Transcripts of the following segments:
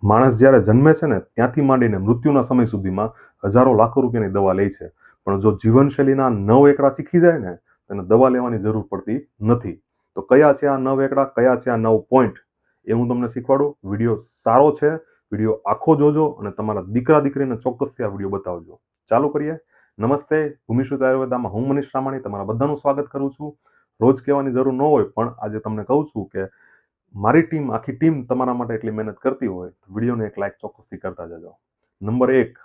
માણસ જ્યારે જન્મે છે ને ત્યાંથી માંડીને મૃત્યુના સમય સુધીમાં હજારો લાખો રૂપિયાની દવા લે છે, પણ જો જીવનશૈલીના 9 એકડા શીખી જાય ને તેને દવા લેવાની જરૂર પડતી નથી. તો કયા છે આ 9 એકડા, કયા છે આ 9 પોઈન્ટ, એ હું તમને શીખવાડું. વિડીયો સારો છે, વિડીયો આખો જોજો અને તમારા દીકરા દીકરીને ચોક્કસથી આ વિડીયો બતાવજો. ચાલુ કરીએ. નમસ્તે, ભૂમિશ્રુત આયુર્વેદામાં હું મનીષ રામાણી તમારા બધાનું સ્વાગત કરું છું. રોજ કહેવાની જરૂર ન હોય પણ આજે તમને કહું છું કે મારી ટીમ, આખી ટીમ તમારા માટે એટલી મહેનત કરતી હોય તો વિડીયોને એક લાઈક ચોક્કસથી કરતા જજો. નંબર 1,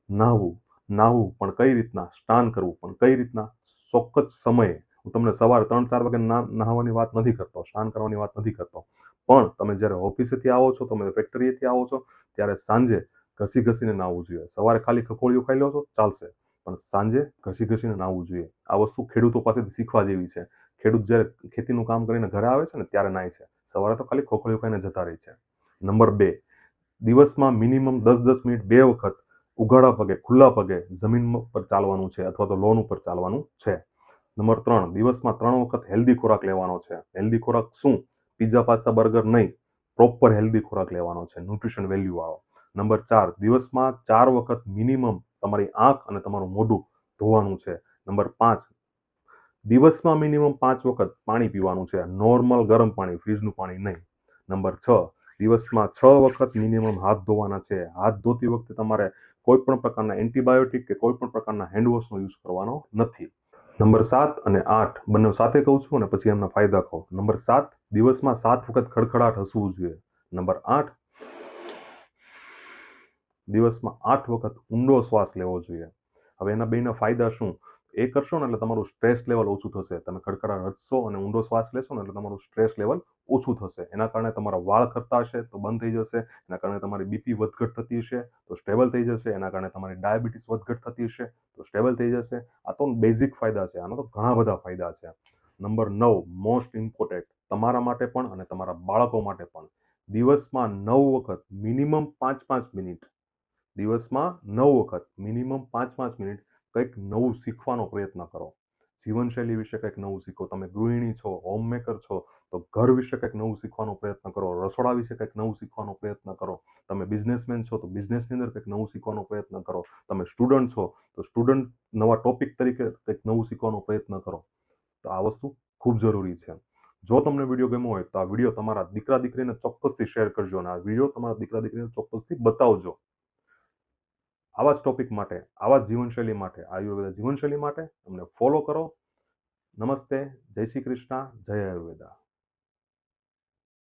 નાહવું. નાહવું પણ કઈ રીતના, સ્નાન કરવું પણ કઈ રીતના, ચોક્કસ સમયે. હું તમને સવારે 3-4 વાગે નાહવાની વાત નથી કરતો, સ્નાન કરવાની વાત નથી કરતો, પણ તમે જ્યારે ઓફિસેથી આવો છો, તમે ફેક્ટરીએથી આવો છો ત્યારે સાંજે ઘસી ઘસીને નાહવું જોઈએ. સવારે ખાલી ખખોળિયું ખાઈ લો છો ચાલશે, પણ સાંજે ઘસી ઘસીને નાહવું જોઈએ. આ વસ્તુ ખેડૂતો પાસેથી શીખવા જેવી છે. ખેડૂત જ્યારે ખેતીનું કામ કરીને ઘરે આવે છે ને ત્યારે નાય છે, સવારે તો ખાલી ખોખળિયું ખાઈને જતા રહે છે. નંબર 2, દિવસમાં મિનિમમ 10-10 મિનિટ 2 વખત ઉઘાડા પગે, ખુલ્લા પગે જમીન પર ચાલવાનું છે અથવા તો લોન ઉપર ચાલવાનું છે. નંબર 3, દિવસમાં 3 વખત હેલ્ધી ખોરાક લેવાનો છે. હેલ્ધી ખોરાક શું? પિઝા, પાસ્તા, બર્ગર નહીં, પ્રોપર હેલ્ધી ખોરાક લેવાનો છે, ન્યુટ્રિશન વેલ્યુ વાળો. નંબર 4, દિવસમાં 4 વખત મિનિમમ તમારી આંખ અને તમારું મોઢું ધોવાનું છે. નંબર 5, દિવસમાં મિનિમમ 5 વખત પાણી પીવાનું છે, નોર્મલ ગરમ પાણી, ફ્રીજનું પાણી નહીં. નંબર 6, દિવસમાં 6 વખત મિનિમમ હાથ ધોવાના છે. હાથ ધોતી વખતે તમારે કોઈ પણ પ્રકારના એન્ટીબાયોટિક કે કોઈ પણ પ્રકારના હેન્ડવોશનો યુઝ કરવાનો નથી. નંબર 7 અને 8 બંને સાથે કહું છું અને પછી એમના ફાયદા કહું. નંબર 7, દિવસમાં 7 વખત ખડખડાટ હસવું જોઈએ. નંબર 8, દિવસમાં 8 વખત ઊંડો શ્વાસ લેવો જોઈએ. હવે એના બેના ફાયદા શું? એ કરશો ને એટલે તમારું સ્ટ્રેસ લેવલ ઓછું થશે. તમે ખડખડાટ હસશો અને ઊંડો શ્વાસ લેશો ને એટલે તમારું સ્ટ્રેસ લેવલ ઓછું થશે. એના કારણે તમારા વાળ ખરતા હશે તો બંધ થઈ જશે. એના કારણે તમારી બીપી વધઘટ થતી હશે તો સ્ટેબલ થઈ જશે. એના કારણે તમારી ડાયાબિટીસ વધઘટ થતી હશે તો સ્ટેબલ થઈ જશે. આ તો બેઝિક ફાયદા છે, આનો તો ઘણા બધા ફાયદા છે. નંબર 9, મોસ્ટ ઇમ્પોર્ટન્ટ, તમારા માટે પણ અને તમારા બાળકો માટે પણ. દિવસમાં 9 વખત મિનિમમ 5-5 મિનિટ, દિવસમાં 9 વખત મિનિમમ 5-5 મિનિટ કંઈક નવું શીખવાનો પ્રયત્ન કરો. જીવનશૈલી વિશે કંઈક નવું શીખો. તમે ગૃહિણી છો, હોમમેકર છો તો ઘર વિશે કંઈક નવું શીખવાનો પ્રયત્ન કરો. રસોડા વિશે કંઈક નવું શીખવાનો પ્રયત્ન કરો. તમે બિઝનેસમેન છો તો બિઝનેસની અંદર કંઈક નવું શીખવાનો પ્રયત્ન કરો. તમે સ્ટુડન્ટ છો તો સ્ટુડન્ટ નવા ટોપિક તરીકે કંઈક નવું શીખવાનો પ્રયત્ન કરો. તો આ વસ્તુ ખૂબ જરૂરી છે. જો તમને વિડીયો ગમ્યો હોય તો આ વિડીયો તમારા દીકરા દીકરીને ચોક્કસથી શેર કરજો અને આ વિડીયો તમારા દીકરા દીકરીને ચોક્કસથી બતાવજો. આવા જ ટોપિક માટે, આવા જ જીવનશૈલી માટે, આયુર્વેદ જીવનશૈલી માટે અમને ફોલો કરો. નમસ્તે, જય શ્રી કૃષ્ણ, જય આયુર્વેદા.